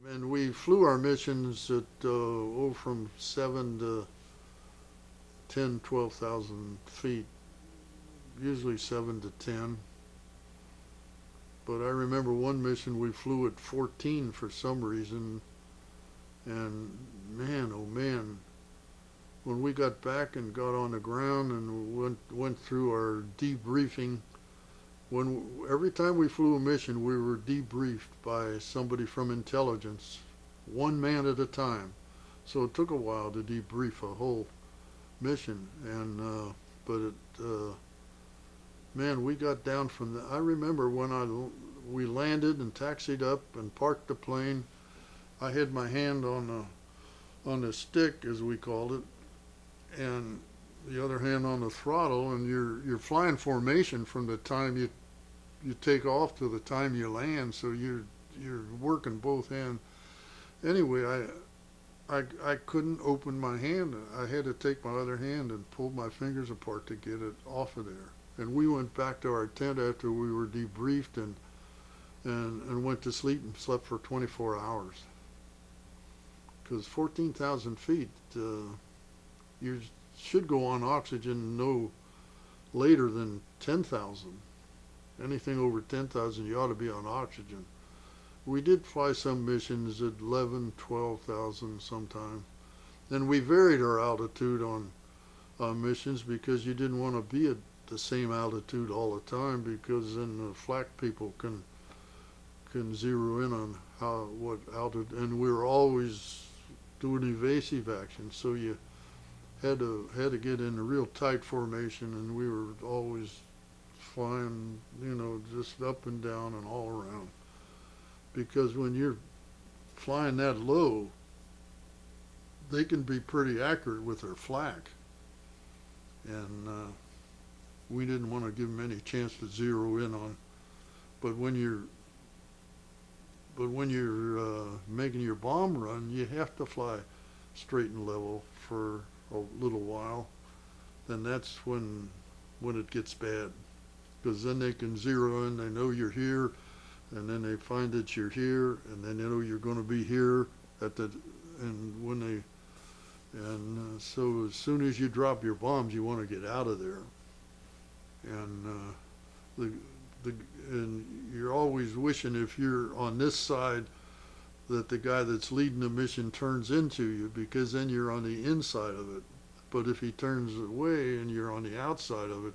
And we flew our missions at from 7 to 10, 12,000 feet, usually 7 to 10. But I remember one mission we flew at 14 for some reason, and man, oh man, when we got back and got on the ground and went through our debriefing, when every time we flew a mission, we were debriefed by somebody from intelligence, one man at a time. So it took a while to debrief a whole mission, and but it, man, we got down from the. I remember when we landed and taxied up and parked the plane. I had my hand on the stick, as we called it, and the other hand on the throttle, and you're flying formation from the time you take off to the time you land, so you're working both hands. Anyway, I couldn't open my hand. I had to take my other hand and pull my fingers apart to get it off of there. And we went back to our tent after we were debriefed and went to sleep and slept for 24 hours. Because 14,000 feet, you should go on oxygen no later than 10,000. Anything over 10,000, you ought to be on oxygen. We did fly some missions at 11, 12,000 sometimes. And we varied our altitude on missions because you didn't want to be at the same altitude all the time, because then the FLAK people can zero in on what altitude. And we were always doing evasive action, so you had to get in a real tight formation, and we were always flying, just up and down and all around. Because when you're flying that low, they can be pretty accurate with their FLAK, and we didn't want to give them any chance to zero in on. But when you're making your bomb run, you have to fly straight and level for a little while. Then that's when it gets bad, because then they can zero in. They know you're here, and then they find that you're here, and then they know you're going to be here so as soon as you drop your bombs, you want to get out of there. And and you're always wishing, if you're on this side, that the guy that's leading the mission turns into you, because then you're on the inside of it. But if he turns away and you're on the outside of it,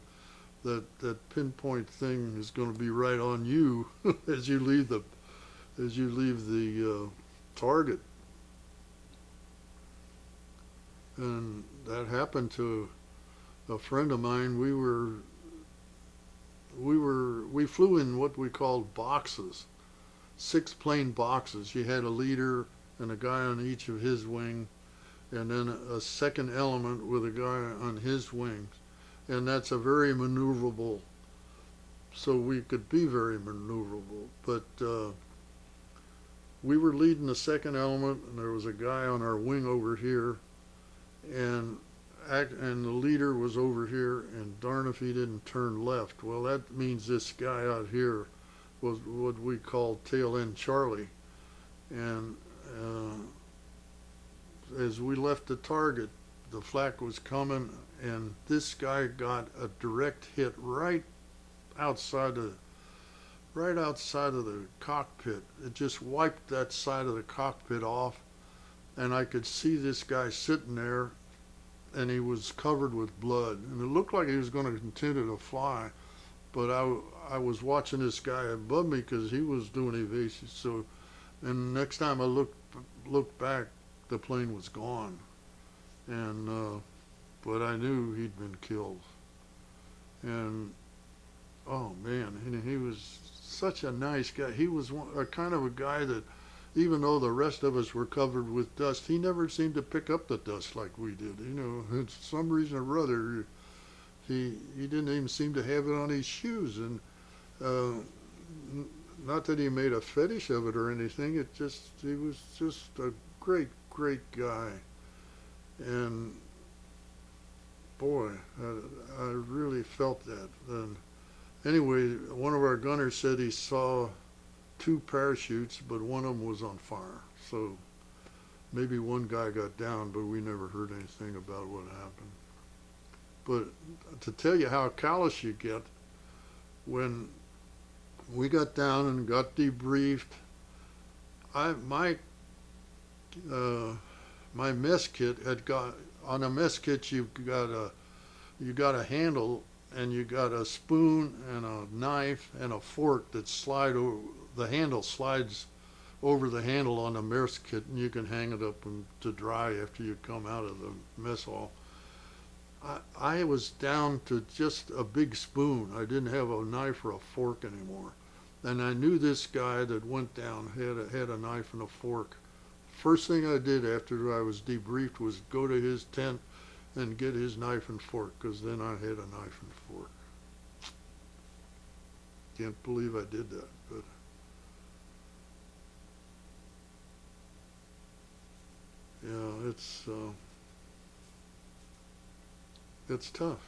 that pinpoint thing is going to be right on you as you leave the target. And that happened to a friend of mine. We flew in what we called boxes, 6 plane boxes. You had a leader and a guy on each of his wing, and then a second element with a guy on his wings. And that's a very maneuverable, so we could be very maneuverable. But we were leading the second element, and there was a guy on our wing over here, and the leader was over here, and darn if he didn't turn left. Well, that means this guy out here was what we call tail end Charlie. And as we left the target, the FLAK was coming, and this guy got a direct hit right outside of the cockpit. It just wiped that side of the cockpit off, and I could see this guy sitting there, and he was covered with blood, and it looked like he was going to continue to fly. But I was watching this guy above me because he was doing evasive. So, and next time I looked back, the plane was gone, and but I knew he'd been killed. And oh man, and he was such a nice guy. He was a kind of a guy that, even though the rest of us were covered with dust, he never seemed to pick up the dust like we did. For some reason or other, he didn't even seem to have it on his shoes. And not that he made a fetish of it or anything. He was just a great guy. And boy, I really felt that. And anyway, one of our gunners said he saw 2 parachutes, but one of them was on fire. So maybe one guy got down, but we never heard anything about what happened. But to tell you how callous you get, when we got down and got debriefed, my mess kit had got, on a mess kit you got a handle, and you got a spoon and a knife and a fork that slide over, the handle slides over the handle on the mess kit, and you can hang it up to dry after you come out of the mess hall. I was down to just a big spoon. I didn't have a knife or a fork anymore. And I knew this guy that went down had a knife and a fork. First thing I did after I was debriefed was go to his tent and get his knife and fork, because then I had a knife and fork. Can't believe I did that, but yeah, it's tough.